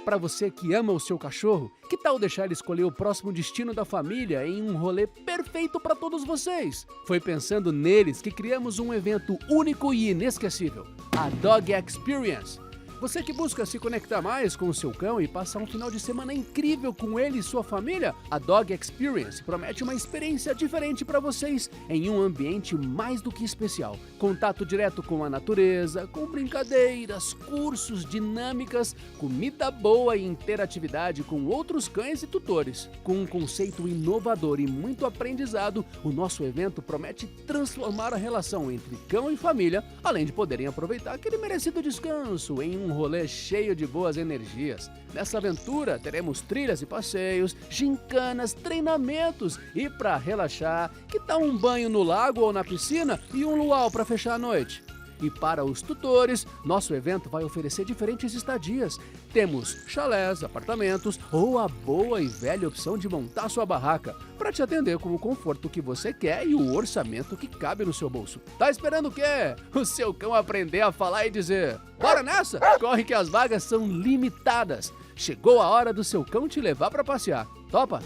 Para você que ama o seu cachorro, que tal deixar ele escolher o próximo destino da família em um rolê perfeito para todos vocês? Foi pensando neles que criamos um evento único e inesquecível, a Dog Experience. Você que busca se conectar mais com o seu cão e passar um final de semana incrível com ele e sua família, a Dog Experience promete uma experiência diferente para vocês em um ambiente mais do que especial. Contato direto com a natureza, com brincadeiras, cursos, dinâmicas, comida boa e interatividade com outros cães e tutores. Com um conceito inovador e muito aprendizado, o nosso evento promete transformar a relação entre cão e família, além de poderem aproveitar aquele merecido descanso em um rolê cheio de boas energias. Nessa aventura teremos trilhas e passeios, gincanas, treinamentos e para relaxar, que tal um banho no lago ou na piscina e um luau para fechar a noite? E para os tutores, nosso evento vai oferecer diferentes estadias. Temos chalés, apartamentos ou a boa e velha opção de montar sua barraca para te atender com o conforto que você quer e o orçamento que cabe no seu bolso. Tá esperando o quê? O seu cão aprender a falar e dizer: bora nessa? Corre que as vagas são limitadas. Chegou a hora do seu cão te levar para passear. Topa?